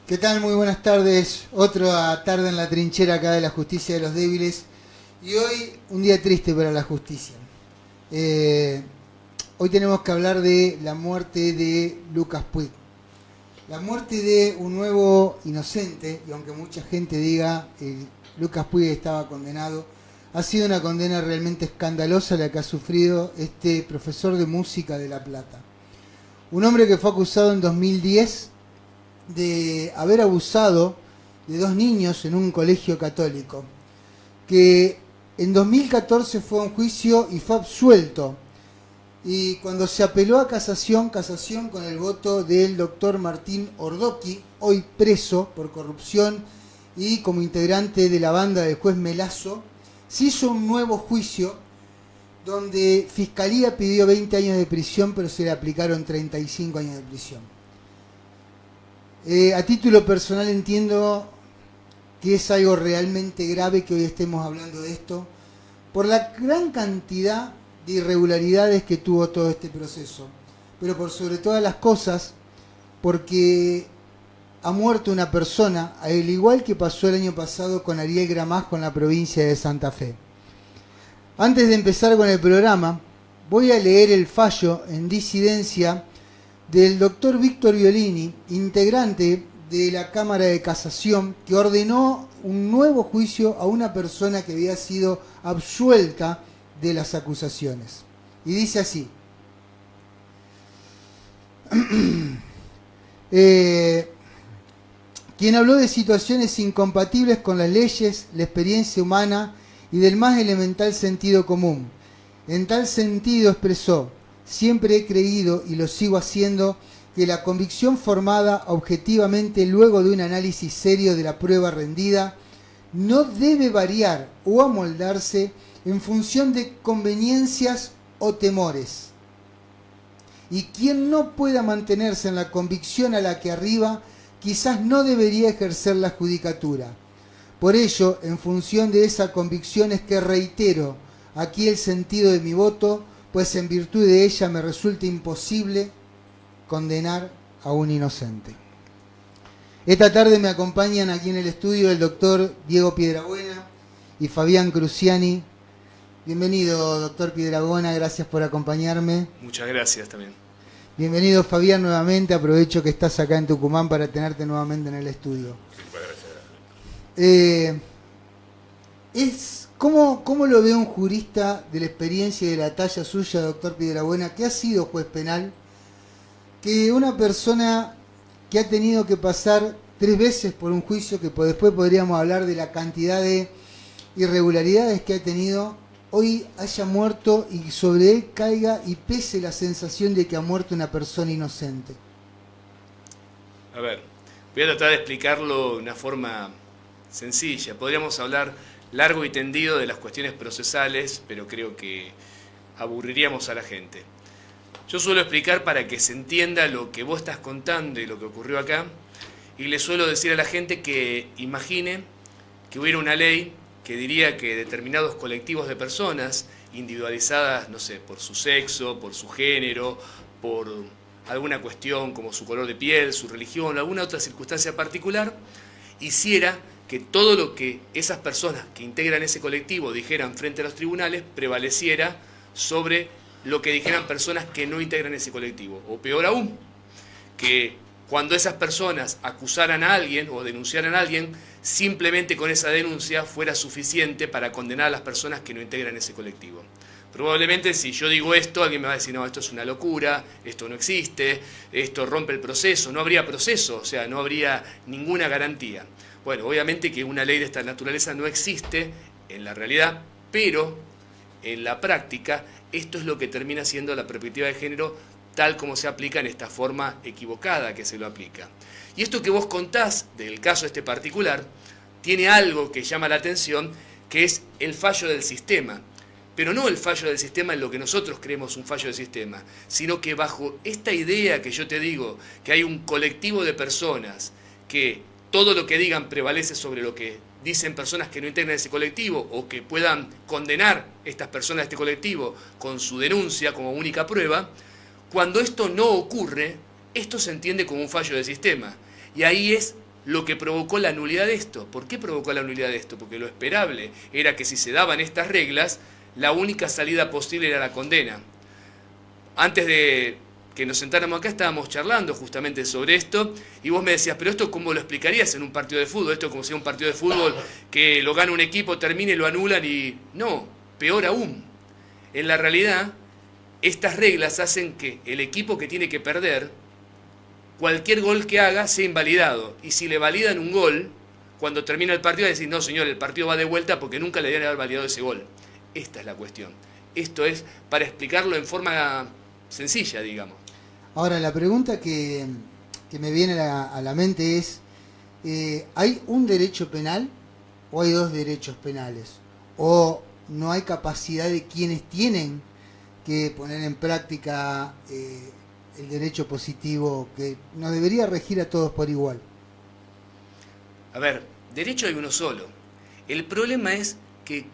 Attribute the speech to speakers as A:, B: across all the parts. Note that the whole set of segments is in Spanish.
A: ¿Qué tal? Muy buenas tardes. Otra tarde en la trinchera acá de la justicia de los débiles. Y hoy un día triste para la justicia. Hoy tenemos que hablar de la muerte de Lucas Puig. La muerte de un nuevo inocente, y aunque mucha gente diga que Lucas Puig estaba condenado, ha sido una condena realmente escandalosa la que ha sufrido este profesor de música de La Plata. Un hombre que fue acusado en 2010 de haber abusado de dos niños en un colegio católico, que en 2014 fue a un juicio y fue absuelto. Y cuando se apeló a casación con el voto del doctor Martín Ordoqui, hoy preso por corrupción y como integrante de la banda del juez Melazo, se hizo un nuevo juicio donde Fiscalía pidió 20 años de prisión, pero se le aplicaron 35 años de prisión. A título personal entiendo que es algo realmente grave que hoy estemos hablando de esto, por la gran cantidad de irregularidades que tuvo todo este proceso, pero por sobre todas las cosas, porque ha muerto una persona, al igual que pasó el año pasado con Ariel Gramajo en la provincia de Santa Fe. Antes de empezar con el programa, voy a leer el fallo en disidencia del doctor Víctor Violini, integrante de la Cámara de Casación, que ordenó un nuevo juicio a una persona que había sido absuelta de las acusaciones. Y dice así: quien habló de situaciones incompatibles con las leyes, la experiencia humana y del más elemental sentido común. En tal sentido expresó: siempre he creído, y lo sigo haciendo, que la convicción formada objetivamente luego de un análisis serio de la prueba rendida no debe variar o amoldarse en función de conveniencias o temores. Y quien no pueda mantenerse en la convicción a la que arriba, quizás no debería ejercer la judicatura. Por ello, en función de esa convicción es que reitero aquí el sentido de mi voto, pues en virtud de ella me resulta imposible condenar a un inocente. Esta tarde me acompañan aquí en el estudio el doctor Diego Piedrabuena y Fabián Cruciani. Bienvenido, doctor Piedrabuena, gracias por acompañarme.
B: Muchas gracias también.
A: Bienvenido, Fabián, nuevamente. Aprovecho que estás acá en Tucumán para tenerte nuevamente en el estudio. ¿Cómo lo ve un jurista de la experiencia y de la talla suya, doctor Piedrabuena, que ha sido juez penal, que una persona que ha tenido que pasar 3 veces por un juicio, que después podríamos hablar de la cantidad de irregularidades que ha tenido, hoy haya muerto y sobre él caiga y pese la sensación de que ha muerto una persona inocente?
B: A ver, voy a tratar de explicarlo de una forma sencilla. Podríamos hablar largo y tendido de las cuestiones procesales, pero creo que aburriríamos a la gente. Yo suelo explicar para que se entienda lo que vos estás contando y lo que ocurrió acá, y le suelo decir a la gente que imagine que hubiera una ley que diría que determinados colectivos de personas, individualizadas, no sé, por su sexo, por su género, por alguna cuestión como su color de piel, su religión, o alguna otra circunstancia particular, hiciera que todo lo que esas personas que integran ese colectivo dijeran frente a los tribunales prevaleciera sobre lo que dijeran personas que no integran ese colectivo. O peor aún, que cuando esas personas acusaran a alguien o denunciaran a alguien, simplemente con esa denuncia fuera suficiente para condenar a las personas que no integran ese colectivo. Probablemente si yo digo esto, alguien me va a decir: no, esto es una locura, esto no existe, esto rompe el proceso. No habría proceso, o sea, no habría ninguna garantía. Bueno, obviamente que una ley de esta naturaleza no existe en la realidad, pero en la práctica esto es lo que termina siendo la perspectiva de género tal como se aplica en esta forma equivocada que se lo aplica. Y esto que vos contás del caso este particular tiene algo que llama la atención, que es el fallo del sistema. Pero no el fallo del sistema en lo que nosotros creemos un fallo del sistema, sino que bajo esta idea que yo te digo, que hay un colectivo de personas que todo lo que digan prevalece sobre lo que dicen personas que no integran ese colectivo o que puedan condenar estas personas de este colectivo con su denuncia como única prueba, cuando esto no ocurre, esto se entiende como un fallo del sistema. Y ahí es lo que provocó la nulidad de esto. ¿Por qué provocó la nulidad de esto? Porque lo esperable era que si se daban estas reglas, la única salida posible era la condena. Antes de que nos sentáramos acá estábamos charlando justamente sobre esto y vos me decías, pero esto ¿cómo lo explicarías en un partido de fútbol? Esto como si un partido de fútbol que lo gana un equipo, termine, lo anulan y... No, peor aún. En la realidad, estas reglas hacen que el equipo que tiene que perder, cualquier gol que haga sea invalidado. Y si le validan un gol, cuando termina el partido, decir, no señor, el partido va de vuelta porque nunca le deben haber validado ese gol. Esta es la cuestión. Esto es para explicarlo en forma sencilla, digamos.
A: Ahora, la pregunta que me viene a la mente es, ¿hay un derecho penal o hay dos derechos penales? ¿O no hay capacidad de quienes tienen que poner en práctica el derecho positivo que nos debería regir a todos por igual?
B: A ver, derecho hay uno solo. El problema es que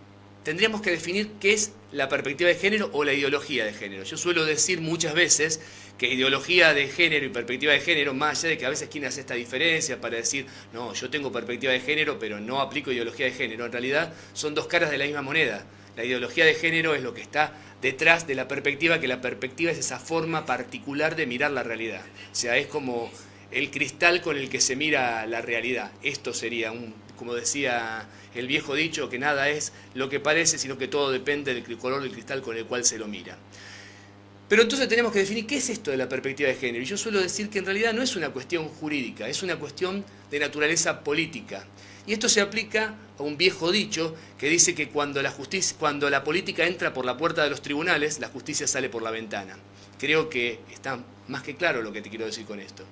B: tendríamos que definir qué es la perspectiva de género o la ideología de género. Yo suelo decir muchas veces que ideología de género y perspectiva de género, más allá de que a veces quien hace esta diferencia para decir, no, yo tengo perspectiva de género, pero no aplico ideología de género, en realidad son dos caras de la misma moneda. La ideología de género es lo que está detrás de la perspectiva, que la perspectiva es esa forma particular de mirar la realidad. O sea, es como el cristal con el que se mira la realidad. Esto sería como decía el viejo dicho, que nada es lo que parece, sino que todo depende del color del cristal con el cual se lo mira. Pero entonces tenemos que definir qué es esto de la perspectiva de género. Y yo suelo decir que en realidad no es una cuestión jurídica, es una cuestión de naturaleza política. Y esto se aplica a un viejo dicho que dice que cuando la política entra por la puerta de los tribunales, la justicia sale por la ventana. Creo que está más que claro lo que te quiero decir con esto.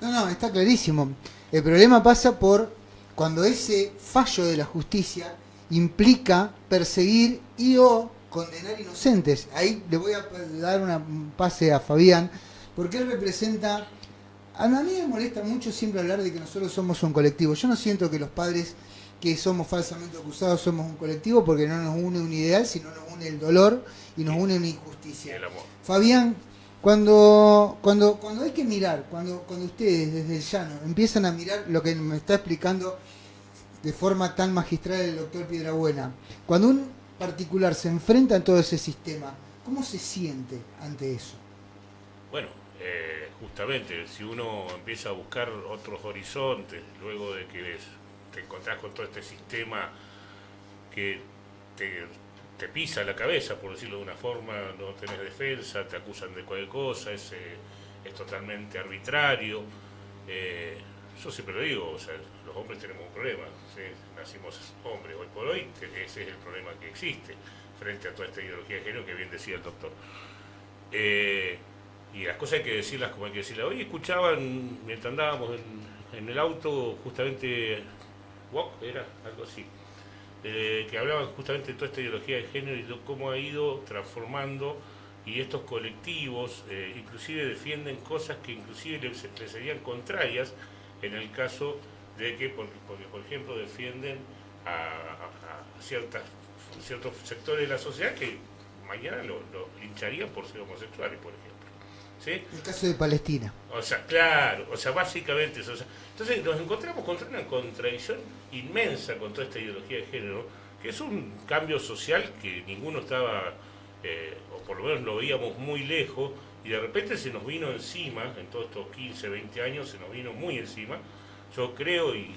A: No, está clarísimo. El problema pasa por cuando ese fallo de la justicia implica perseguir y o condenar inocentes. Ahí le voy a dar un pase a Fabián, porque él representa... A mí me molesta mucho siempre hablar de que nosotros somos un colectivo. Yo no siento que los padres que somos falsamente acusados somos un colectivo, porque no nos une un ideal, sino nos une el dolor y nos une una injusticia.
C: El amor.
A: Fabián, cuando hay que mirar, cuando ustedes desde el llano empiezan a mirar lo que me está explicando de forma tan magistral el doctor Piedrabuena, cuando un particular se enfrenta a todo ese sistema, ¿cómo se siente ante eso?
C: Bueno, justamente, si uno empieza a buscar otros horizontes, luego de que te encontrás con todo este sistema que te pisa la cabeza, por decirlo de una forma, no tenés defensa, te acusan de cualquier cosa, es totalmente arbitrario. Yo siempre lo digo, o sea, los hombres tenemos un problema, ¿sí? Nacimos hombres hoy por hoy, ese es el problema que existe frente a toda esta ideología de género que bien decía el doctor. Y las cosas hay que decirlas como hay que decirlas. Hoy escuchaban, mientras andábamos en el auto, justamente, Walk, era algo así, que hablaban justamente de toda esta ideología de género y de cómo ha ido transformando, y estos colectivos inclusive defienden cosas que inclusive les serían contrarias en el caso de que, porque por ejemplo, defienden a ciertos sectores de la sociedad que mañana lo lincharían por ser homosexuales, por ejemplo. ¿Sí?
A: El caso de Palestina.
C: O sea, claro, o sea, básicamente eso. O sea, entonces nos encontramos contra una contradicción inmensa con toda esta ideología de género, que es un cambio social que ninguno estaba, o por lo menos lo veíamos muy lejos, y de repente se nos vino encima, en todos estos 15, 20 años, se nos vino muy encima. Yo creo y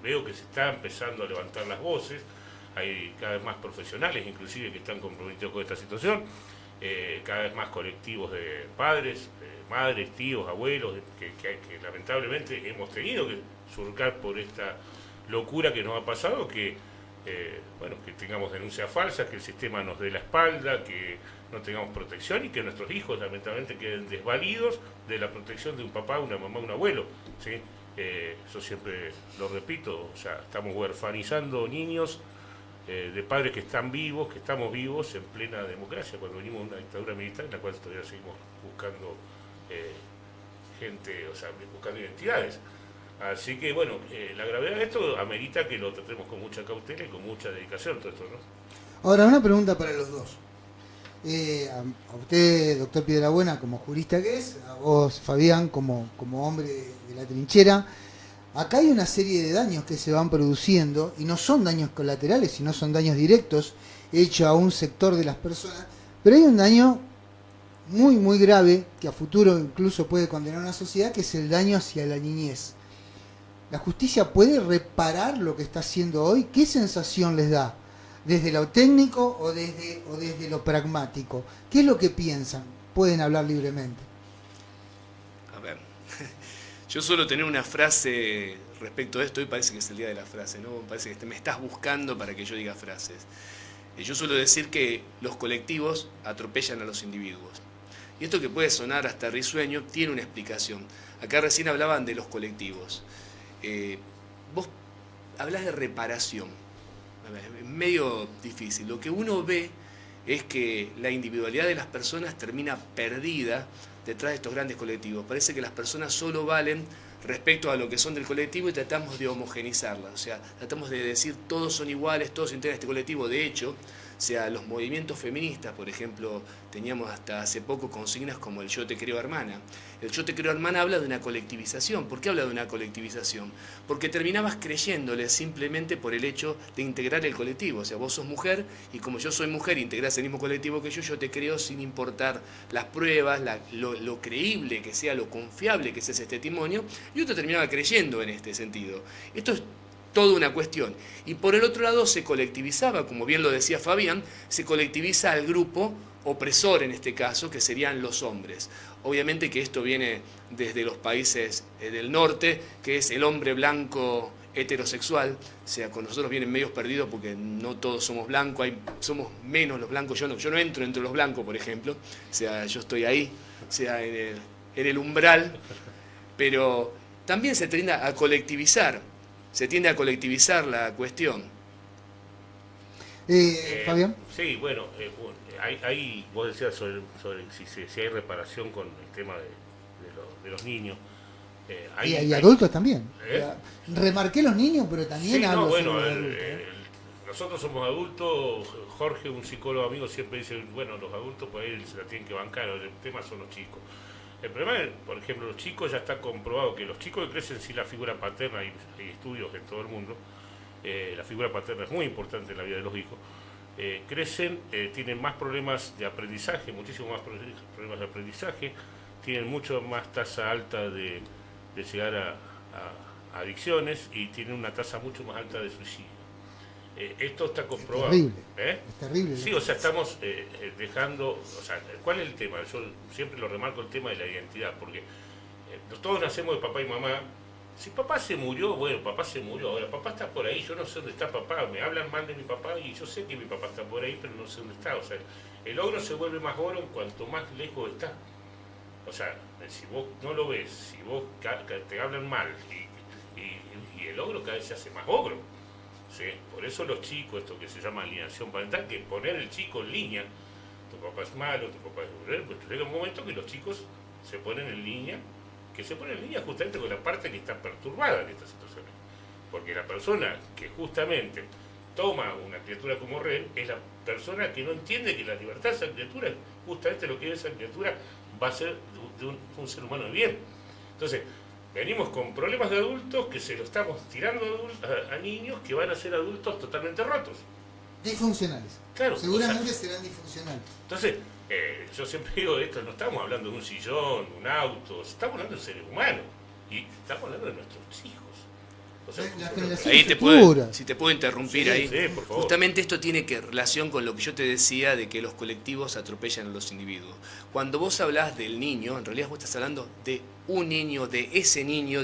C: veo que se está empezando a levantar las voces, hay cada vez más profesionales inclusive que están comprometidos con esta situación, cada vez más colectivos de padres, madres, tíos, abuelos, que lamentablemente hemos tenido que surcar por esta locura que nos ha pasado, que que tengamos denuncias falsas, que el sistema nos dé la espalda, que no tengamos protección y que nuestros hijos lamentablemente queden desvalidos de la protección de un papá, una mamá, un abuelo, ¿sí? Yo siempre lo repito, o sea, estamos huerfanizando niños de padres que están vivos, que estamos vivos en plena democracia, cuando venimos de una dictadura militar en la cual todavía seguimos buscando gente, o sea, buscando identidades. Así que bueno, la gravedad de esto amerita que lo tratemos con mucha cautela y con mucha dedicación, todo esto, ¿no?
A: Ahora, una pregunta para los dos. A usted, doctor Piedrabuena, como jurista que es, a vos, Fabián, como hombre de la trinchera. Acá hay una serie de daños que se van produciendo, y no son daños colaterales, sino son daños directos hechos a un sector de las personas, pero hay un daño muy, muy grave, que a futuro incluso puede condenar a una sociedad, que es el daño hacia la niñez. ¿La justicia puede reparar lo que está haciendo hoy? ¿Qué sensación les da? ¿Desde lo técnico o desde lo pragmático? ¿Qué es lo que piensan? Pueden hablar libremente.
B: A ver, yo suelo tener una frase respecto a esto, hoy parece que es el día de la frase, ¿no? Parece que me estás buscando para que yo diga frases. Yo suelo decir que los colectivos atropellan a los individuos. Y esto, que puede sonar hasta risueño, tiene una explicación. Acá recién hablaban de los colectivos. Vos hablás de reparación. Es medio difícil. Lo que uno ve es que la individualidad de las personas termina perdida detrás de estos grandes colectivos. Parece que las personas solo valen respecto a lo que son del colectivo y tratamos de homogenizarlas. O sea, tratamos de decir todos son iguales, todos se integran a este colectivo. De hecho, los movimientos feministas, por ejemplo, teníamos hasta hace poco consignas como el yo te creo hermana. El yo te creo hermana habla de una colectivización. ¿Por qué habla de una colectivización? Porque terminabas creyéndole simplemente por el hecho de integrar el colectivo. O sea, vos sos mujer y como yo soy mujer, integrás el mismo colectivo que yo te creo sin importar las pruebas, lo creíble que sea, lo confiable que sea ese testimonio, y otro terminaba creyendo en este sentido. Esto es toda una cuestión. Y por el otro lado se colectivizaba, como bien lo decía Fabián, se colectiviza al grupo opresor en este caso, que serían los hombres. Obviamente que esto viene desde los países del norte, que es el hombre blanco heterosexual. O sea, con nosotros vienen medios perdidos porque no todos somos blancos, somos menos los blancos. Yo no entro entre los blancos, por ejemplo. O sea, yo estoy ahí, o sea, en el umbral, pero también se tiende a colectivizar. Se tiende a colectivizar la cuestión.
A: Fabián.
C: Sí, bueno, vos decías sobre si hay reparación con el tema de los niños.
A: Y adultos también. Remarqué los niños, pero también hablo sobre los adultos.
C: Nosotros somos adultos. Jorge, un psicólogo amigo, siempre dice, bueno, los adultos por ahí se la tienen que bancar, el tema son los chicos. El problema es, por ejemplo, los chicos, ya está comprobado que los chicos que crecen sin la figura paterna, hay estudios en todo el mundo, la figura paterna es muy importante en la vida de los hijos, crecen, tienen más problemas de aprendizaje, muchísimo más problemas de aprendizaje, tienen mucho más tasa alta de llegar a adicciones y tienen una tasa mucho más alta de suicidio. Esto está comprobado.
A: Es terrible. Es terrible.
C: Sí, o sea, estamos dejando... O sea, ¿cuál es el tema? Yo siempre lo remarco, el tema de la identidad, porque todos nacemos de papá y mamá. Si papá se murió, bueno, papá se murió. Ahora, papá está por ahí, yo no sé dónde está papá. Me hablan mal de mi papá y yo sé que mi papá está por ahí, pero no sé dónde está. O sea, el ogro se vuelve más ogro en cuanto más lejos está. O sea, si vos no lo ves, si vos te hablan mal y el ogro cada vez se hace más ogro. ¿Sí? Por eso los chicos, esto que se llama alienación parental, que poner el chico en línea, tu papá es malo, tu papá es cruel, pues llega un momento que los chicos se ponen en línea, justamente con la parte que está perturbada en esta situación. Porque la persona que justamente toma una criatura como rehén es la persona que no entiende que la libertad de esa criatura, justamente lo que es esa criatura, va a ser de un ser humano de bien. Entonces, venimos con problemas de adultos que se lo estamos tirando a niños que van a ser adultos totalmente rotos.
A: Disfuncionales.
C: Claro.
A: Seguramente serán disfuncionales.
C: Entonces, yo siempre digo esto, no estamos hablando de un sillón, un auto, estamos hablando de seres humanos. Y estamos hablando de nuestros hijos. O sea,
B: ahí si te puedo interrumpir ahí.
C: Sí, por favor.
B: Justamente esto tiene relación con lo que yo te decía de que los colectivos atropellan a los individuos. Cuando vos hablás del niño, en realidad vos estás hablando de un niño, de ese niño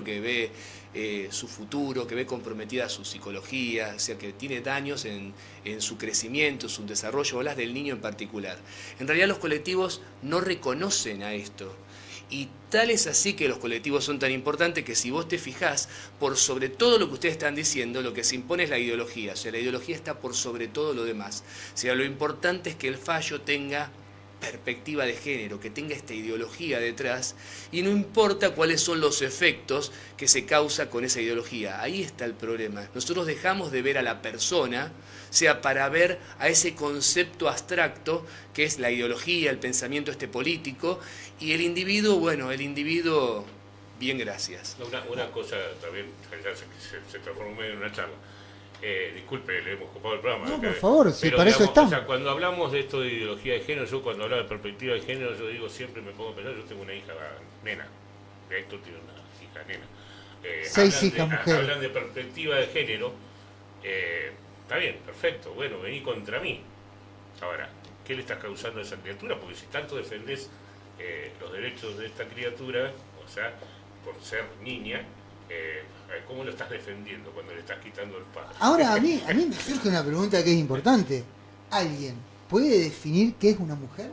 B: que ve su futuro, que ve comprometida su psicología, o sea, que tiene daños en su crecimiento, su desarrollo. Hablas del niño en particular. En realidad los colectivos no reconocen a esto. Y tal es así que los colectivos son tan importantes que si vos te fijás, por sobre todo lo que ustedes están diciendo, lo que se impone es la ideología. O sea, la ideología está por sobre todo lo demás. O sea, lo importante es que el fallo tenga perspectiva de género, que tenga esta ideología detrás, y no importa cuáles son los efectos que se causa con esa ideología. Ahí está el problema. Nosotros dejamos de ver a la persona, sea para ver a ese concepto abstracto que es la ideología, el pensamiento político, y el individuo, bueno, el individuo, bien, gracias.
C: Una cosa también, ya se transformó en una charla. Disculpe, le hemos ocupado el programa.
A: No, por favor, si para eso estamos.
C: O sea, cuando hablamos de esto de ideología de género, yo cuando hablo de perspectiva de género, yo digo, siempre me pongo a pensar, yo tengo una hija nena, Héctor tiene una hija nena.
A: 6 hijas mujeres.
C: Hablan de perspectiva de género, está bien, perfecto, bueno, vení contra mí. Ahora, ¿qué le estás causando a esa criatura? Porque si tanto defendés los derechos de esta criatura, o sea, por ser niña, ¿cómo lo estás defendiendo cuando le estás quitando el padre?
A: Ahora, a mí me surge una pregunta que es importante. ¿Alguien puede definir qué es una mujer?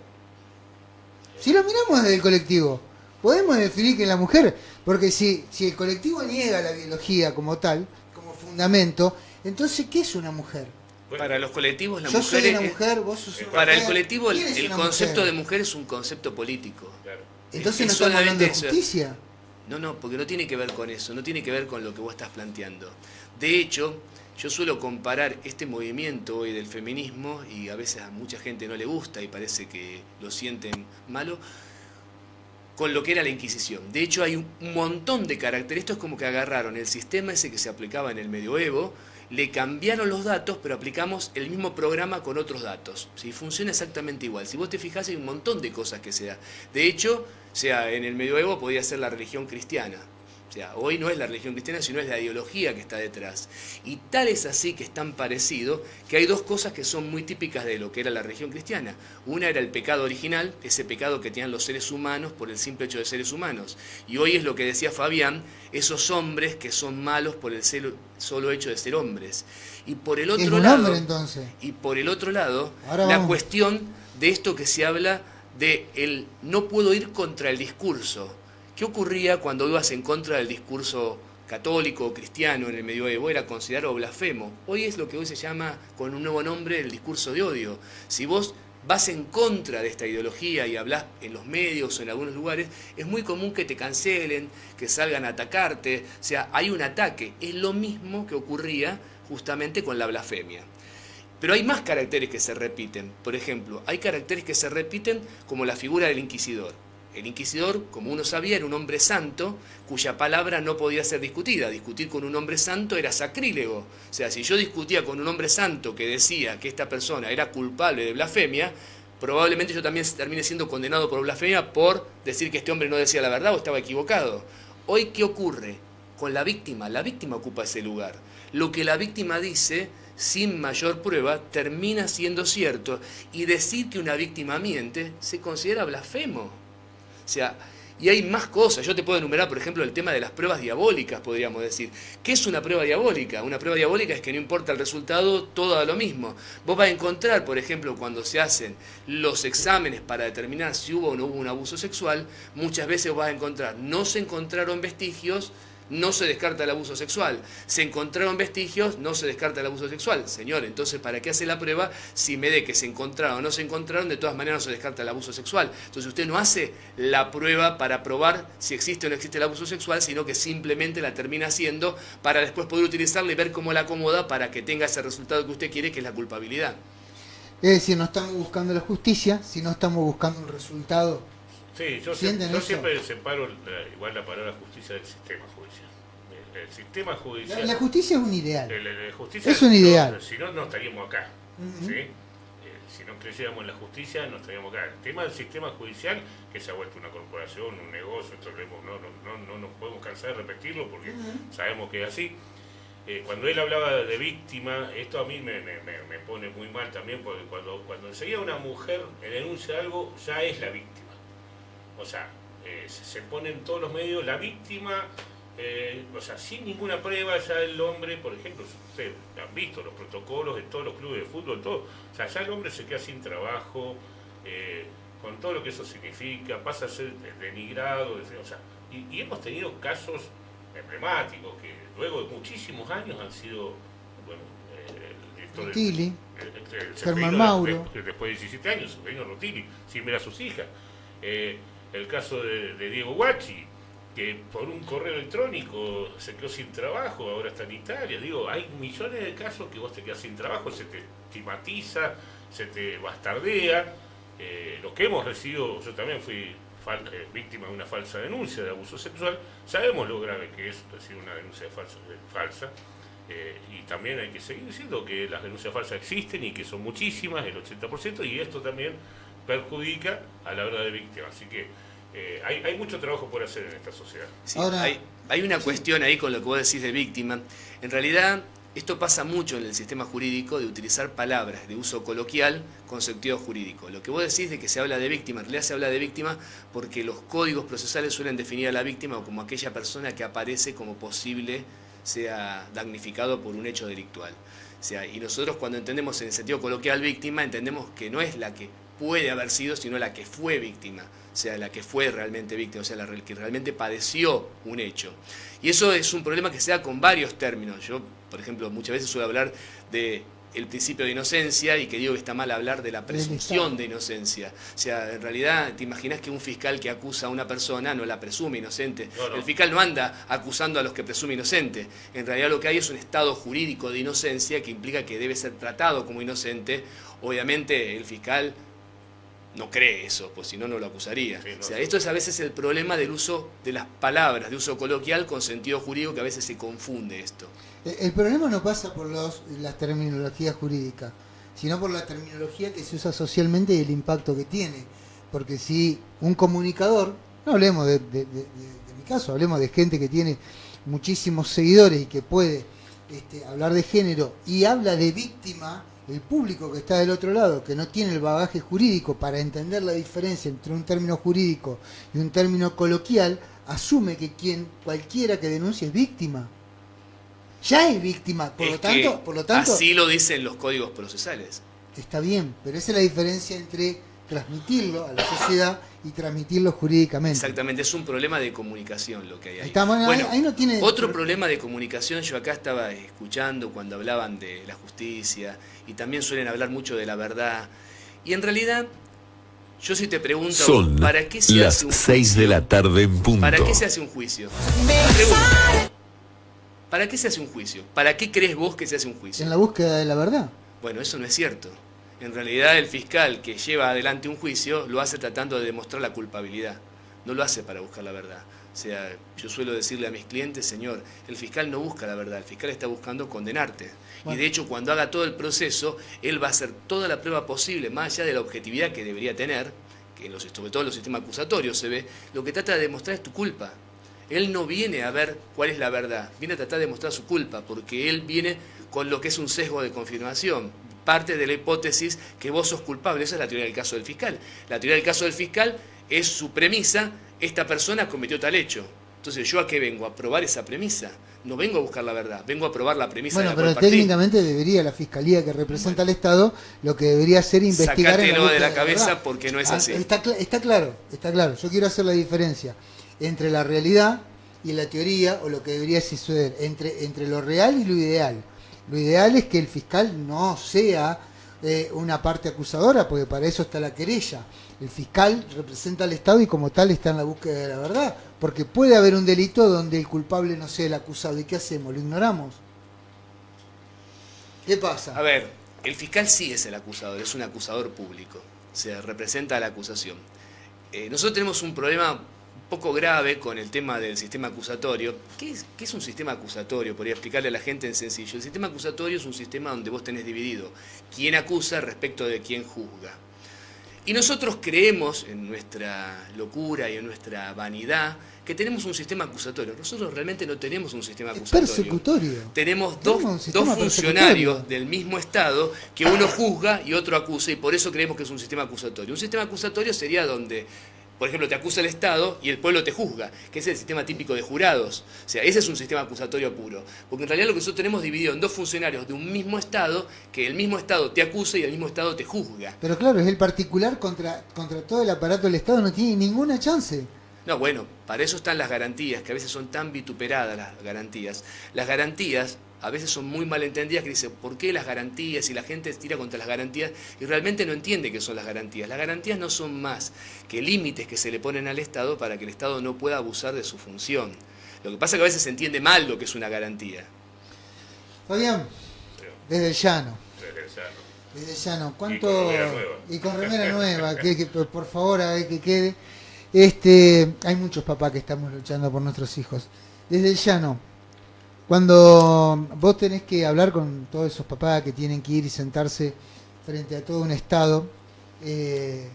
A: Si lo miramos desde el colectivo, ¿podemos definir qué es la mujer? Porque si el colectivo niega la biología como tal, como fundamento, entonces, ¿qué es una mujer?
B: Para los colectivos, la
A: Yo
B: mujer
A: soy una mujer, vos sos una
B: para
A: mujer.
B: el colectivo,
A: ¿Quién es
B: el
A: una
B: concepto
A: mujer?
B: de mujer es un concepto político.
C: Claro.
A: Entonces
B: Es
A: no estamos hablando de
B: solamente eso.
A: justicia.
B: No, porque no tiene que ver con eso, no tiene que ver con lo que vos estás planteando. De hecho, yo suelo comparar este movimiento hoy del feminismo, y a veces a mucha gente no le gusta y parece que lo sienten malo, con lo que era la Inquisición. De hecho, hay un montón de caracteres. Esto es como que agarraron el sistema ese que se aplicaba en el medioevo, le cambiaron los datos, pero aplicamos el mismo programa con otros datos. ¿Sí? Funciona exactamente igual. Si vos te fijás, hay un montón de cosas que se da. De hecho, en el medioevo podía ser la religión cristiana. O sea, hoy no es la religión cristiana, sino es la ideología que está detrás. Y tal es así que es tan parecido que hay dos cosas que son muy típicas de lo que era la religión cristiana. Una era el pecado original, ese pecado que tenían los seres humanos por el simple hecho de seres humanos. Y hoy es lo que decía Fabián, esos hombres que son malos por el solo hecho de ser hombres. Y por el otro
A: ¿Es un
B: lado,
A: hombre, entonces?
B: y por el otro lado,
A: Ahora
B: la
A: vamos.
B: cuestión de esto que se habla de el no puedo ir contra el discurso. ¿Qué ocurría cuando ibas en contra del discurso católico o cristiano en el medioevo? Era considerado blasfemo. Hoy es lo que hoy se llama, con un nuevo nombre, el discurso de odio. Si vos vas en contra de esta ideología y hablas en los medios o en algunos lugares, es muy común que te cancelen, que salgan a atacarte. O sea, hay un ataque. Es lo mismo que ocurría justamente con la blasfemia. Pero hay más caracteres que se repiten. Por ejemplo, hay caracteres que se repiten como la figura del inquisidor. El inquisidor, como uno sabía, era un hombre santo cuya palabra no podía ser discutida. Discutir con un hombre santo era sacrílego. O sea, si yo discutía con un hombre santo que decía que esta persona era culpable de blasfemia, probablemente yo también termine siendo condenado por blasfemia por decir que este hombre no decía la verdad o estaba equivocado. Hoy, ¿qué ocurre? Con la víctima ocupa ese lugar. Lo que la víctima dice, sin mayor prueba, termina siendo cierto. Y decir que una víctima miente se considera blasfemo. O sea, y hay más cosas. Yo te puedo enumerar, por ejemplo, el tema de las pruebas diabólicas, podríamos decir. ¿Qué es una prueba diabólica? Una prueba diabólica es que no importa el resultado, todo da lo mismo. Vos vas a encontrar, por ejemplo, cuando se hacen los exámenes para determinar si hubo o no hubo un abuso sexual, muchas veces vas a encontrar, no se encontraron vestigios, no se descarta el abuso sexual. Se encontraron vestigios, no se descarta el abuso sexual. Señor, entonces, ¿para qué hace la prueba si me de que se encontraron o no se encontraron? De todas maneras no se descarta el abuso sexual. Entonces usted no hace la prueba para probar si existe o no existe el abuso sexual, sino que simplemente la termina haciendo para después poder utilizarla y ver cómo la acomoda para que tenga ese resultado que usted quiere, que es la culpabilidad.
A: Es decir, no estamos buscando la justicia, sino estamos buscando un resultado.
C: Sí, yo siempre separo igual la palabra justicia del sistema judicial. El sistema judicial...
A: La justicia es un ideal.
C: La justicia
A: es un ideal.
C: Si no, no estaríamos acá.
A: Uh-huh.
C: ¿Sí? Si no creyéramos en la justicia, no estaríamos acá. El tema del sistema judicial, que se ha vuelto una corporación, un negocio, esto no nos podemos cansar de repetirlo porque sabemos que es así. Cuando él hablaba de víctima, esto a mí me pone muy mal también, porque cuando enseguida una mujer denuncia algo, ya es la víctima. O sea, se pone en todos los medios la víctima, o sea, sin ninguna prueba, ya el hombre, por ejemplo, ustedes han visto los protocolos de todos los clubes de fútbol, todo, o sea, ya el hombre se queda sin trabajo, con todo lo que eso significa, pasa a ser denigrado, o sea, y hemos tenido casos emblemáticos que luego de muchísimos años han sido, bueno, director
A: Rutilli,
C: el
A: Germán
C: Seferino,
A: Mauro.
C: después de 17 años, Seferino Rutilli, sin ver a sus hijas. El caso de Diego Guacci, que por un correo electrónico se quedó sin trabajo, ahora está en Italia. Digo, hay millones de casos que vos te quedás sin trabajo, se te estigmatiza, se te bastardea. Lo que hemos recibido, yo también fui víctima de una falsa denuncia de abuso sexual, sabemos lo grave que es recibir una denuncia falsa. Y también hay que seguir diciendo que las denuncias falsas existen y que son muchísimas, el 80%, y esto también perjudica a la verdad de víctima. Así que hay mucho trabajo por hacer en esta sociedad.
B: Sí,
A: Ahora,
B: hay una cuestión ahí con lo que vos decís de víctima. En realidad, esto pasa mucho en el sistema jurídico de utilizar palabras de uso coloquial con sentido jurídico. Lo que vos decís de que se habla de víctima, en realidad se habla de víctima porque los códigos procesales suelen definir a la víctima como aquella persona que aparece como posible sea damnificado por un hecho delictual. O sea, y nosotros cuando entendemos en el sentido coloquial víctima, entendemos que no es la que puede haber sido, sino la que fue víctima. O sea, la que fue realmente víctima, o sea, la que realmente padeció un hecho. Y eso es un problema que se da con varios términos. Yo, por ejemplo, muchas veces suelo hablar de el principio de inocencia y que digo que está mal hablar de la presunción de inocencia. O sea, en realidad, te imaginas que un fiscal que acusa a una persona no la presume inocente.
C: No.
B: El fiscal no anda acusando a los que presume inocente. En realidad lo que hay es un estado jurídico de inocencia que implica que debe ser tratado como inocente. Obviamente el fiscal no cree eso, pues si no, no lo acusaría.
C: Sí, no,
B: o sea, esto es a veces el problema del uso de las palabras, de uso coloquial con sentido jurídico, que a veces se confunde esto.
A: El problema no pasa por las terminologías jurídicas, sino por la terminología que se usa socialmente y el impacto que tiene. Porque si un comunicador, no hablemos de mi caso, hablemos de gente que tiene muchísimos seguidores y que puede hablar de género y habla de víctima, el público que está del otro lado, que no tiene el bagaje jurídico para entender la diferencia entre un término jurídico y un término coloquial, asume que cualquiera que denuncie es víctima. Ya es víctima, por lo tanto
B: así lo dicen los códigos procesales.
A: está bien, pero esa es la diferencia entre transmitirlo a la sociedad y transmitirlo jurídicamente.
B: Exactamente, es un problema de comunicación lo que hay ahí.
A: Está, bueno, ahí no tiene...
B: Otro problema de comunicación, yo acá estaba escuchando cuando hablaban de la justicia y también suelen hablar mucho de la verdad. Y en realidad, yo sí te pregunto,
D: Son
B: ¿para qué se
D: las
B: hace un
D: 6
B: juicio?
D: de la tarde en punto.
B: ¿Para qué se hace un juicio? Pregunta. ¿Para qué se hace un juicio? ¿Para qué crees vos que se hace un juicio?
A: En la búsqueda de la verdad.
B: Bueno, eso no es cierto. En realidad el fiscal que lleva adelante un juicio lo hace tratando de demostrar la culpabilidad. No lo hace para buscar la verdad. O sea, yo suelo decirle a mis clientes, señor, el fiscal no busca la verdad, el fiscal está buscando condenarte.
A: Bueno.
B: Y de hecho, cuando haga todo el proceso, él va a hacer toda la prueba posible, más allá de la objetividad que debería tener, que sobre todo en los sistemas acusatorios se ve, lo que trata de demostrar es tu culpa. Él no viene a ver cuál es la verdad, viene a tratar de demostrar su culpa, porque él viene con lo que es un sesgo de confirmación. Parte de la hipótesis que vos sos culpable. Esa es la teoría del caso del fiscal. La teoría del caso del fiscal es su premisa, esta persona cometió tal hecho. Entonces, ¿yo a qué vengo? A probar esa premisa. No vengo a buscar la verdad, vengo a probar la premisa
A: Bueno,
B: de la cual
A: pero
B: partí.
A: técnicamente debería la fiscalía que representa al Estado lo que debería hacer investigar en la
B: Sacátelo de
A: búsqueda
B: la cabeza
A: verdad.
B: porque no es así.
A: Está claro. Yo quiero hacer la diferencia entre la realidad y la teoría, o lo que debería suceder, entre lo real y lo ideal. Lo ideal es que el fiscal no sea una parte acusadora, porque para eso está la querella. El fiscal representa al Estado y como tal está en la búsqueda de la verdad, porque puede haber un delito donde el culpable no sea el acusado. ¿Y qué hacemos? ¿Lo ignoramos? ¿Qué pasa?
B: A ver, el fiscal sí es el acusador, es un acusador público, se representa a la acusación. Nosotros tenemos un problema un poco grave con el tema del sistema acusatorio. ¿Qué es un sistema acusatorio? Podría explicarle a la gente en sencillo. El sistema acusatorio es un sistema donde vos tenés dividido quién acusa respecto de quién juzga. Y nosotros creemos, en nuestra locura y en nuestra vanidad, que tenemos un sistema acusatorio. Nosotros realmente no tenemos un sistema acusatorio.
A: Persecutorio.
B: Tenemos
A: un
B: dos
A: sistema
B: funcionarios
A: persecutorio.
B: del mismo Estado que uno juzga y otro acusa, y por eso creemos que es un sistema acusatorio. Un sistema acusatorio sería donde, por ejemplo, te acusa el Estado y el pueblo te juzga, que es el sistema típico de jurados. O sea, ese es un sistema acusatorio puro. Porque en realidad lo que nosotros tenemos dividido en dos funcionarios de un mismo Estado, que el mismo Estado te acusa y el mismo Estado te juzga.
A: Pero claro, es el particular contra todo el aparato del Estado, no tiene ninguna chance.
B: No, bueno, para eso están las garantías, que a veces son tan vituperadas las garantías. Las garantías a veces son muy malentendidas, que dicen, ¿por qué las garantías? Y la gente tira contra las garantías y realmente no entiende qué son las garantías. Las garantías no son más que límites que se le ponen al Estado para que el Estado no pueda abusar de su función. Lo que pasa es que a veces se entiende mal lo que es una garantía.
A: Fabián, desde el llano.
C: Desde el llano.
A: Desde el llano. ¿Cuánto?
C: Y con remera nueva.
A: Y con remera nueva, que por favor, a ver que quede. Hay muchos papás que estamos luchando por nuestros hijos. Desde el llano, cuando vos tenés que hablar con todos esos papás que tienen que ir y sentarse frente a todo un Estado, ¿qué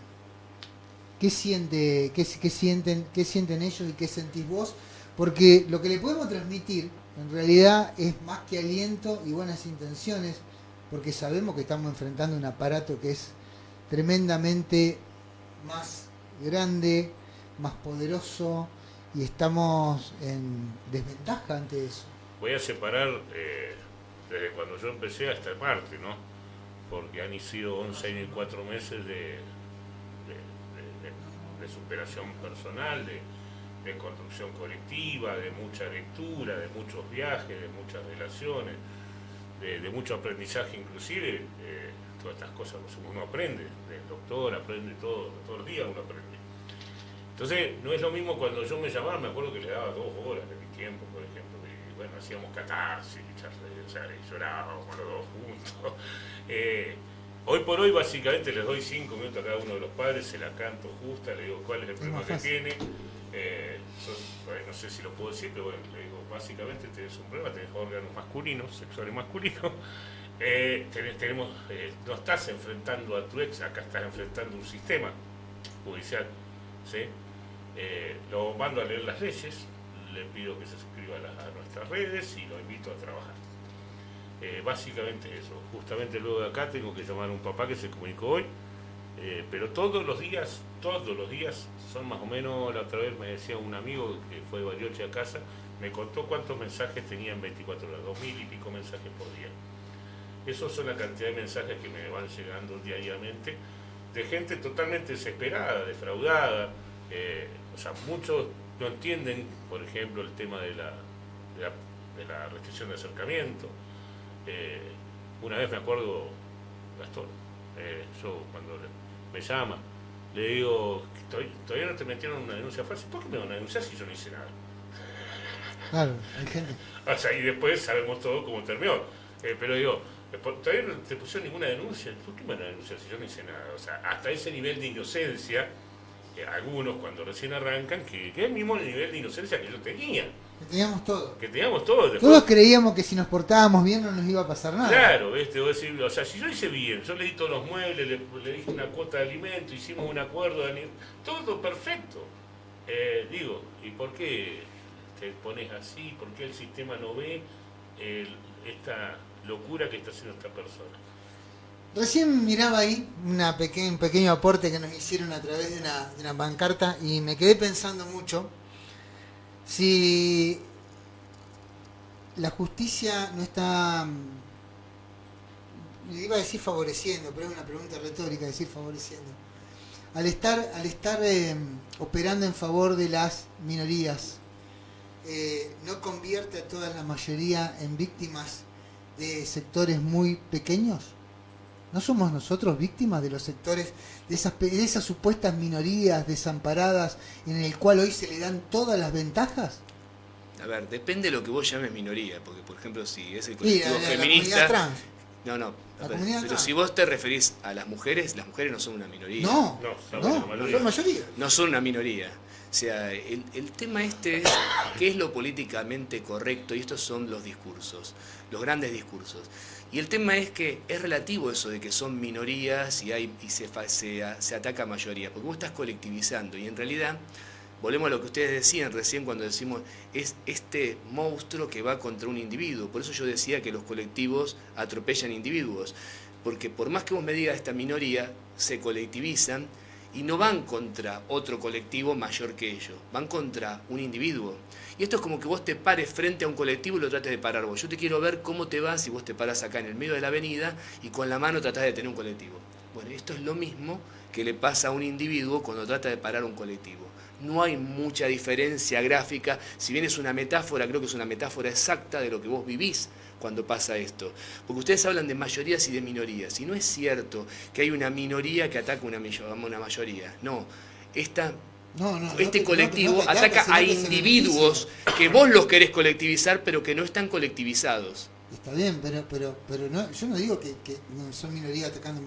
A: sienten ellos y qué sentís vos? Porque lo que le podemos transmitir en realidad es más que aliento y buenas intenciones, porque sabemos que estamos enfrentando un aparato que es tremendamente más grande, más poderoso, y estamos en desventaja ante eso.
C: Voy a separar desde cuando yo empecé hasta el martes, ¿no? Porque han sido 11 años y 4 meses de superación personal, de construcción colectiva, de mucha lectura, de muchos viajes, de muchas relaciones, de mucho aprendizaje inclusive. Todas estas cosas uno aprende, del doctor aprende todos los días uno aprende. Entonces no es lo mismo cuando yo me llamaba, me acuerdo que le daba 2 horas de mi tiempo, por ejemplo, y bueno, hacíamos catarsis, y llorábamos los dos juntos. Hoy por hoy básicamente les doy 5 minutos a cada uno de los padres, se la canto justa, le digo cuál es el problema que tiene. No sé si lo puedo decir, pero bueno, le digo, básicamente tenés un problema, tenés órganos masculinos, sexuales masculinos, no estás enfrentando a tu ex, acá estás enfrentando un sistema judicial, ¿sí? Lo mando a leer las leyes, le pido que se suscriba a nuestras redes y lo invito a trabajar. Básicamente eso. Justamente luego de acá tengo que llamar a un papá que se comunicó hoy, pero todos los días son más o menos. La otra vez me decía un amigo que fue de Bariloche a casa, me contó cuántos mensajes tenía en 24 horas, 2000 y pico mensajes por día. Esos son la cantidad de mensajes que me van llegando diariamente de gente totalmente desesperada, defraudada. O sea, muchos no entienden, por ejemplo, el tema de la restricción de acercamiento. Una vez me acuerdo, Gastón, yo cuando me llama, le digo, todavía no te metieron una denuncia falsa. ¿Por qué me van a denunciar si yo no hice nada?
A: Claro, hay gente.
C: O sea, y después sabemos todo cómo terminó. Pero digo, todavía no te pusieron ninguna denuncia. ¿Por qué me van a denunciar si yo no hice nada? O sea, hasta ese nivel de inocencia, algunos cuando recién arrancan, que es el mismo nivel de inocencia que yo tenía.
A: Que teníamos todo.
C: Que teníamos todo. Después,
A: todos creíamos que si nos portábamos bien no nos iba a pasar nada.
C: Claro, o sea, si yo hice bien, yo le di todos los muebles, le dije una cuota de alimento, hicimos un acuerdo, todo perfecto. Digo, ¿y por qué te pones así? ¿Por qué el sistema no ve esta locura que está haciendo esta persona?
A: Recién miraba ahí un pequeño aporte que nos hicieron a través de una pancarta y me quedé pensando mucho si la justicia no está, iba a decir favoreciendo, pero es una pregunta retórica decir favoreciendo, al estar operando en favor de las minorías, no convierte a toda la mayoría en víctimas de sectores muy pequeños. ¿No somos nosotros víctimas de los sectores, de esas supuestas minorías desamparadas en el cual hoy se le dan todas las ventajas?
B: A ver, depende de lo que vos llames minoría, porque por ejemplo si es el colectivo
A: la
B: feminista...
A: trans.
B: Pero si vos te referís a las mujeres no son una minoría.
A: No, son mayoría.
B: No son una minoría. O sea, el tema este es qué es lo políticamente correcto, y estos son los discursos, los grandes discursos. Y el tema es que es relativo eso de que son minorías y se ataca a mayoría, porque vos estás colectivizando y en realidad, volvemos a lo que ustedes decían recién cuando decimos, es este monstruo que va contra un individuo. Por eso yo decía que los colectivos atropellan individuos, porque por más que vos me digas esta minoría, se colectivizan y no van contra otro colectivo mayor que ellos, van contra un individuo. Y esto es como que vos te pares frente a un colectivo y lo trates de parar vos. Yo te quiero ver cómo te vas si vos te parás acá en el medio de la avenida y con la mano tratás de detener un colectivo. Bueno, esto es lo mismo que le pasa a un individuo cuando trata de parar un colectivo. No hay mucha diferencia gráfica, si bien es una metáfora, creo que es una metáfora exacta de lo que vos vivís cuando pasa esto. Porque ustedes hablan de mayorías y de minorías, y no es cierto que hay una minoría que ataca a una mayoría. No, este colectivo ataca a individuos que vos los querés colectivizar, pero que no están colectivizados.
A: Está bien, pero no, yo no digo que no son minorías atacando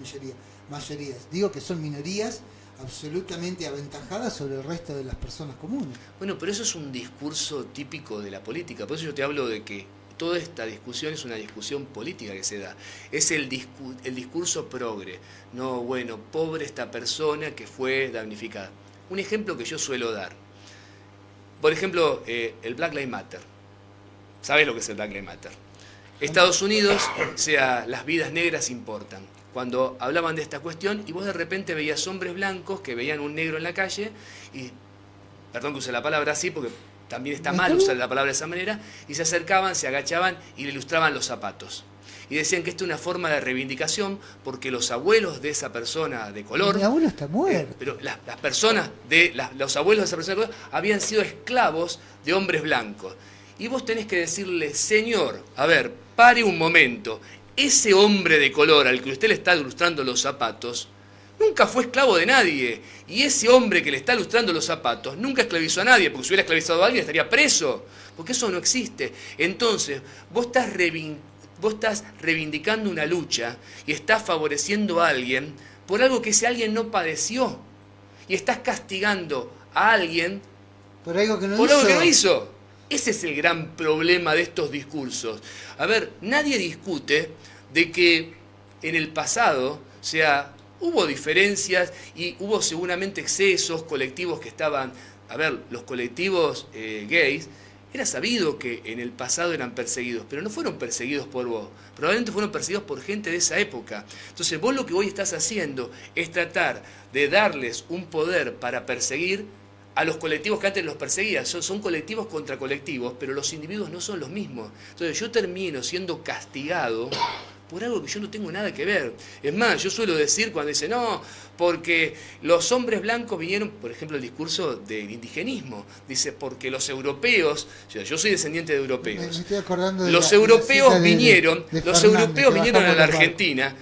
A: mayorías. Digo que son minorías absolutamente aventajadas sobre el resto de las personas comunes.
B: Bueno, pero eso es un discurso típico de la política. Por eso yo te hablo de que toda esta discusión es una discusión política que se da. Es el discurso progre. No, bueno, pobre esta persona que fue damnificada. Un ejemplo que yo suelo dar. Por ejemplo, el Black Lives Matter. ¿Sabés lo que es el Black Lives Matter? Estados Unidos, o sea, las vidas negras importan. Cuando hablaban de esta cuestión, y vos de repente veías hombres blancos que veían un negro en la calle, y, perdón que use la palabra así, porque también está mal usar la palabra de esa manera, y se acercaban, se agachaban y le ilustraban los zapatos. Y decían que esto es una forma de reivindicación, porque los abuelos de esa persona de color...
A: Mi abuelo está muerto.
B: Pero los abuelos de esa persona de color habían sido esclavos de hombres blancos. Y vos tenés que decirle, señor, a ver, pare un momento, ese hombre de color al que usted le está ilustrando los zapatos, nunca fue esclavo de nadie. Y ese hombre que le está ilustrando los zapatos nunca esclavizó a nadie, porque si hubiera esclavizado a alguien estaría preso, porque eso no existe. Entonces, vos estás reivindicando una lucha y estás favoreciendo a alguien por algo que ese alguien no padeció. Y estás castigando a alguien
A: por algo que
B: no hizo. Ese es el gran problema de estos discursos. A ver, nadie discute de que en el pasado, o sea, hubo diferencias y hubo seguramente excesos, colectivos que estaban... A ver, los colectivos gays, era sabido que en el pasado eran perseguidos, pero no fueron perseguidos por vos. Probablemente fueron perseguidos por gente de esa época. Entonces vos lo que hoy estás haciendo es tratar de darles un poder para perseguir a los colectivos que antes los perseguían. Son colectivos contra colectivos, pero los individuos no son los mismos. Entonces yo termino siendo castigado por algo que yo no tengo nada que ver. Es más, yo suelo decir cuando dicen, no, porque los hombres blancos vinieron, por ejemplo, el discurso del indigenismo, dice, porque los europeos, yo soy descendiente de europeos,
A: me estoy acordando de
B: los
A: la
B: europeos
A: cita
B: vinieron,
A: de
B: los
A: Fernández,
B: europeos
A: que
B: vinieron a la
A: bajamos los
B: Argentina,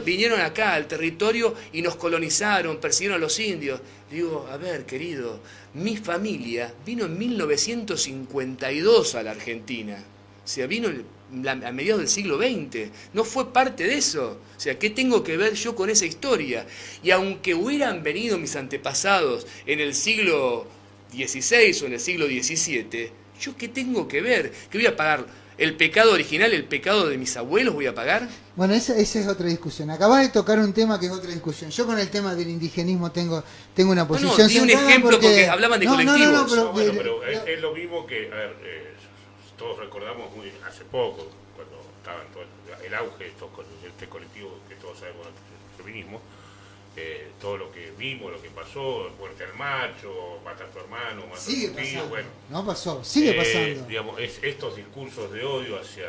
B: vinieron acá al territorio y nos colonizaron, persiguieron a los indios. Digo, a ver, querido, mi familia vino en 1952 a la Argentina. O sea, vino a mediados del siglo XX. No fue parte de eso. O sea, ¿qué tengo que ver yo con esa historia? Y aunque hubieran venido mis antepasados en el siglo XVI o en el siglo XVII, ¿yo qué tengo que ver? ¿Qué voy a pagar? ¿El pecado original, el pecado de mis abuelos voy a pagar?
A: Bueno, esa es otra discusión. Acabas de tocar un tema que es otra discusión. Yo con el tema del indigenismo tengo una posición.
B: Di un ejemplo porque hablaban de colectivos.
C: Pero es lo mismo que, a ver, todos recordamos hace poco, cuando estaba en todo el auge de este colectivo que todos sabemos, el feminismo, todo lo que vimos, lo que pasó, muerte al macho, mata a tu hermano, mata a tu tío, bueno.
A: No pasó, sigue pasando.
C: Digamos, estos discursos de odio hacia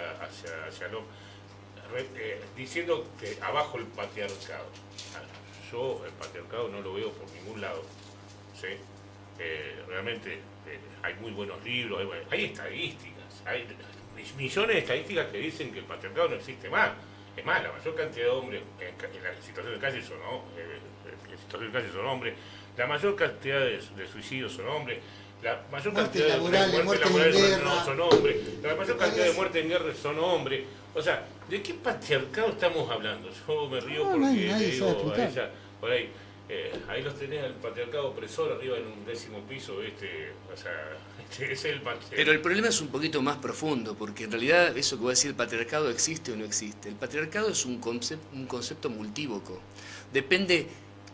C: diciendo que abajo el patriarcado. Yo el patriarcado no lo veo por ningún lado. ¿Sí? Realmente hay muy buenos libros, hay estadísticas, hay millones de estadísticas que dicen que el patriarcado no existe más. Es más, la mayor cantidad de hombres en la situación de calle son hombres, la mayor cantidad de suicidios son hombres, la mayor cantidad de muertes laborales son hombres, la mayor cantidad de muertes en guerra son hombres. O sea, ¿de qué patriarcado estamos hablando? Yo me río porque le digo a ella, por ahí, ahí los tenés al patriarcado opresor arriba en un 10º piso, o sea, es el patriarcado.
B: Pero el problema es un poquito más profundo, porque en realidad eso que voy a decir, el patriarcado existe o no existe. El patriarcado es un concepto multívoco. Depende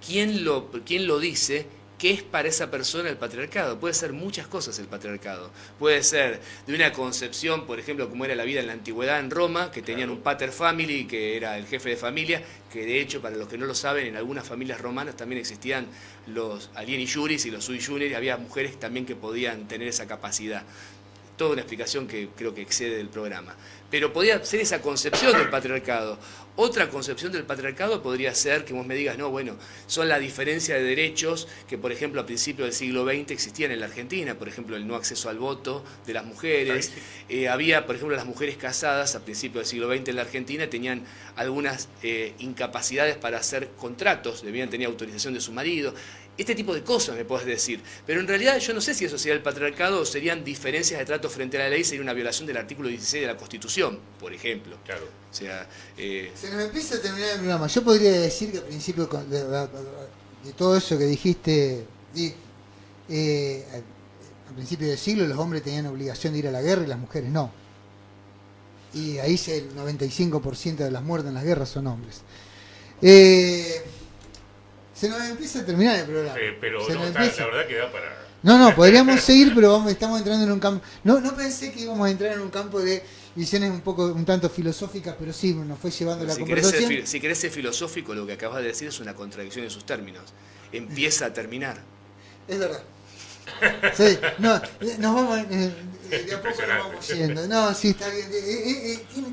B: quién lo dice, qué es para esa persona el patriarcado. Puede ser muchas cosas el patriarcado. Puede ser de una concepción, por ejemplo, como era la vida en la antigüedad en Roma, que tenían un pater family, que era el jefe de familia, que de hecho, para los que no lo saben, en algunas familias romanas también existían los alieni juris y los sui generis, había mujeres también que podían tener esa capacidad. toda una explicación que creo que excede del programa. Pero podría ser esa concepción del patriarcado. Otra concepción del patriarcado podría ser que vos me digas, no, bueno, son la diferencia de derechos que, por ejemplo, a principios del siglo XX existían en la Argentina, por ejemplo, el no acceso al voto de las mujeres. Había, por ejemplo, las mujeres casadas a principios del siglo XX en la Argentina tenían algunas incapacidades para hacer contratos, debían tener autorización de su marido. Este tipo de cosas me podés decir. Pero en realidad yo no sé si eso sería el patriarcado o serían diferencias de trato frente a la ley, sería una violación del artículo 16 de la Constitución, por ejemplo.
C: Claro.
B: O sea,
A: se nos empieza a terminar el programa. Yo podría decir que al principio de todo eso que dijiste, al principio del siglo los hombres tenían obligación de ir a la guerra y las mujeres no. Y ahí el 95% de las muertes en las guerras son hombres. Se nos empieza a terminar el programa.
C: Pero no, la verdad que da para...
A: No, podríamos seguir, pero estamos entrando en un campo... No pensé que íbamos a entrar en un campo de visiones un tanto filosóficas, pero sí, nos fue llevando la conversación.
B: Si querés ser filosófico, lo que acabas de decir es una contradicción en sus términos. Empieza a terminar.
A: Es verdad. Sí, no, nos vamos... de a poco nos vamos yendo. No, sí, está bien.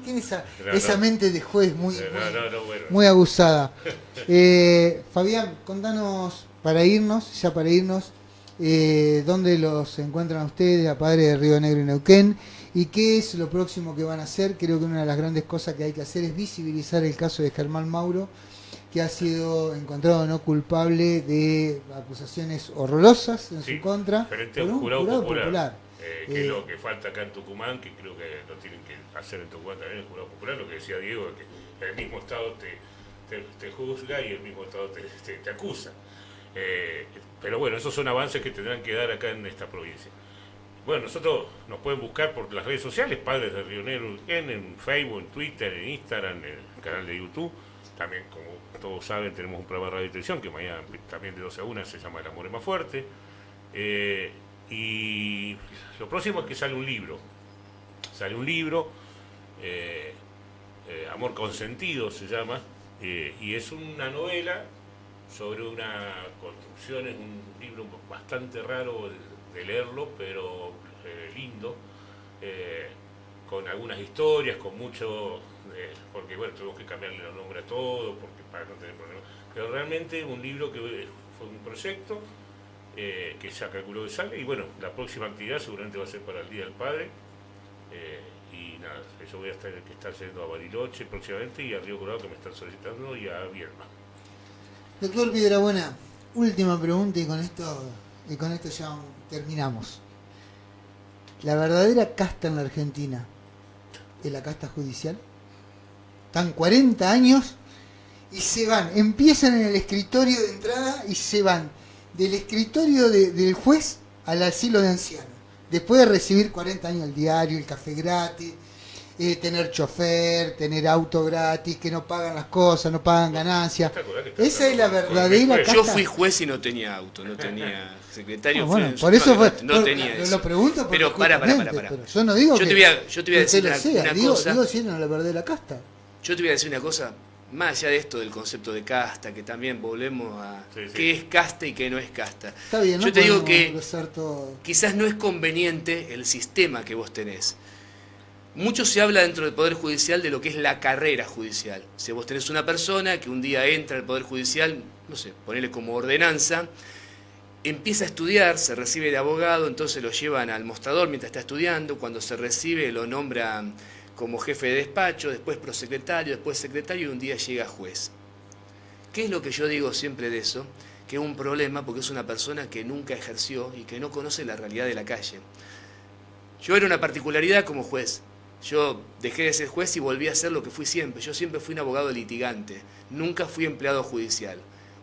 A: Tiene esa mente de juez muy aguzada. Fabián, contanos, para irnos, dónde los encuentran ustedes, a Padres de Río Negro y Neuquén, y qué es lo próximo que van a hacer. Creo que una de las grandes cosas que hay que hacer es visibilizar el caso de Germán Mauro, que ha sido encontrado no culpable de acusaciones horrorosas en su contra
C: frente a un jurado popular. Que es lo que falta acá en Tucumán, que creo que lo tienen que hacer en Tucumán también el jurado popular, lo que decía Diego, que el mismo Estado te juzga y el mismo Estado te acusa. Pero bueno, esos son avances que tendrán que dar acá en esta provincia. Bueno, nosotros nos pueden buscar por las redes sociales, Padres de Río Negro, en Facebook, en Twitter, en Instagram, en el canal de YouTube. También, como todos saben, tenemos un programa de radio y televisión que mañana también de 12 a 1 se llama El Amor es Más Fuerte. Y lo próximo es que sale un libro. Amor Consentido se llama, y es una novela sobre una construcción, es un libro bastante raro de leerlo, pero lindo, con algunas historias, con mucho... porque bueno, tuvimos que cambiarle el nombre a todo para no tener problemas, pero realmente un libro que fue un proyecto que ya calculó que sale, y bueno, la próxima actividad seguramente va a ser para el Día del Padre, y nada, yo voy a estar yendo a Bariloche próximamente, y a Río Colorado, que me están solicitando, y a Viedma.
A: Doctor Piedrabuena, última pregunta y con esto ya terminamos. ¿La verdadera casta en la Argentina es la casta judicial? Están 40 años y se van, empiezan en el escritorio de entrada y se van del escritorio del juez al asilo de ancianos. Después de recibir 40 años el diario, el café gratis, tener chofer, tener auto gratis, que no pagan las cosas, no pagan ganancias. Esa es la verdadera casta.
B: Yo fui juez y no tenía auto, no tenía secretario.
A: Bueno, por eso fue,
B: no tenía eso.
A: Lo pregunto porque
B: pero para.
A: Pero yo no digo
B: yo te voy a decir una cosa.
A: Digo si era la verdadera casta.
B: Yo te voy a decir una cosa, más allá de esto del concepto de casta, que también volvemos a qué es casta y qué no es casta.
A: Está bien,
B: yo te digo que quizás no es conveniente el sistema que vos tenés. Mucho se habla dentro del Poder Judicial de lo que es la carrera judicial. Si vos tenés una persona que un día entra al Poder Judicial, no sé, ponele como ordenanza, empieza a estudiar, se recibe de abogado, entonces lo llevan al mostrador mientras está estudiando, cuando se recibe lo nombran como jefe de despacho, después prosecretario, después secretario, y un día llega juez. ¿Qué es lo que yo digo siempre de eso? Que es un problema porque es una persona que nunca ejerció y que no conoce la realidad de la calle. Yo era una particularidad como juez. Yo dejé de ser juez y volví a ser lo que fui siempre. Yo siempre fui un abogado litigante, nunca fui empleado judicial.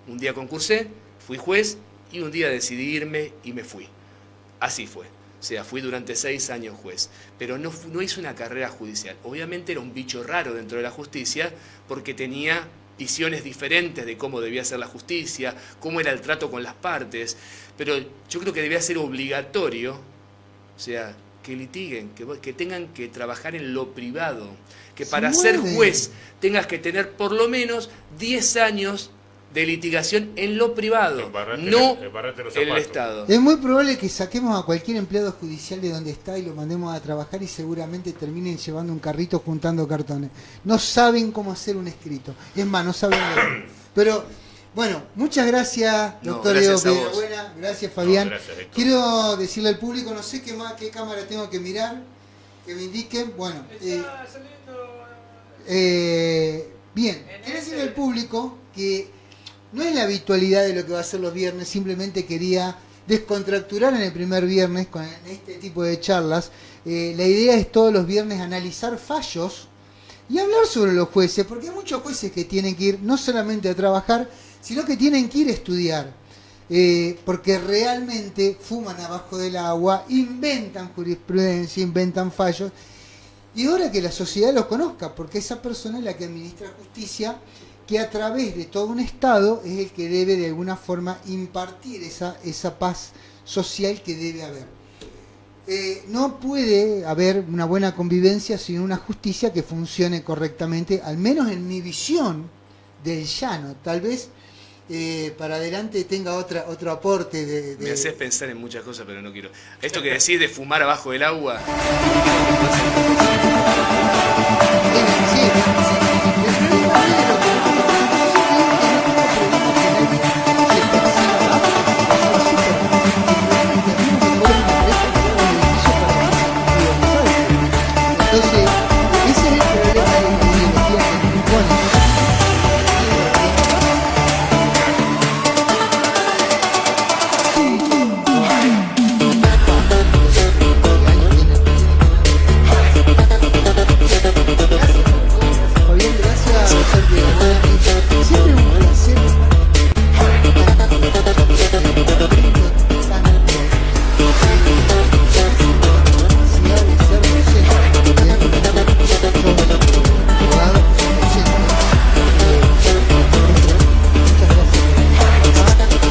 B: Un día concursé, fui juez y un día decidí irme y me fui. Así fue. O sea, fui durante 6 años juez, pero no hice una carrera judicial. Obviamente era un bicho raro dentro de la justicia porque tenía visiones diferentes de cómo debía ser la justicia, cómo era el trato con las partes, pero yo creo que debía ser obligatorio, o sea, que litiguen, que tengan que trabajar en lo privado, que para ser juez tengas que tener por lo menos 10 años de litigación en lo privado,
C: Embarrate
B: no
C: los zapatos.
B: en el Estado.
A: Es muy probable que saquemos a cualquier empleado judicial de donde está y lo mandemos a trabajar y seguramente terminen llevando un carrito juntando cartones. No saben cómo hacer un escrito. Es más, no saben leer. Pero, bueno, muchas gracias, doctor Diego Piedrabuena. Gracias, Fabián.
C: No, gracias, Héctor.
A: Quiero decirle al público, no sé qué cámara tengo que mirar, que me indiquen. Bueno,
D: Está saliendo.
A: bien, quiero decirle al público que no es la habitualidad de lo que va a ser los viernes, simplemente quería descontracturar en el primer viernes con este tipo de charlas. La idea es todos los viernes analizar fallos y hablar sobre los jueces, porque hay muchos jueces que tienen que ir no solamente a trabajar, sino que tienen que ir a estudiar, porque realmente fuman abajo del agua, inventan jurisprudencia, inventan fallos, y ahora que la sociedad los conozca, porque esa persona es la que administra justicia, que a través de todo un Estado es el que debe de alguna forma impartir esa paz social que debe haber. No puede haber una buena convivencia sin una justicia que funcione correctamente, al menos en mi visión del llano. Tal vez para adelante tenga otro aporte de...
B: Me haces pensar en muchas cosas, pero no quiero. Esto que decís de fumar abajo del agua.
A: Sí, el problema es de lo que entonces, ese es el problema de la ideología que nos impone. Fabián,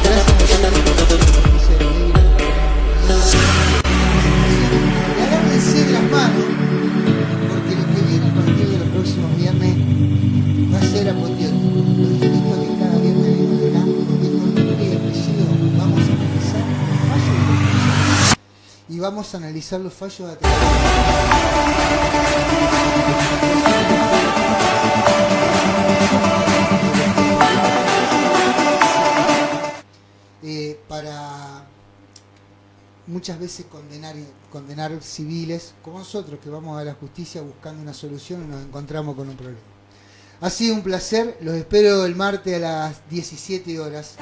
A: gracias por ser de siempre un placer. Agárrense de las manos, porque lo que viene a partir de los próximos viernes va a ser apoteótico. Los invito a que cada viernes vengan acá, porque con nombre y apellido vamos a analizar los fallos de la justicia y vamos a analizar los fallos de atención. Para muchas veces condenar civiles como nosotros que vamos a la justicia buscando una solución y nos encontramos con un problema. Ha sido un placer, los espero el martes a las 17 horas.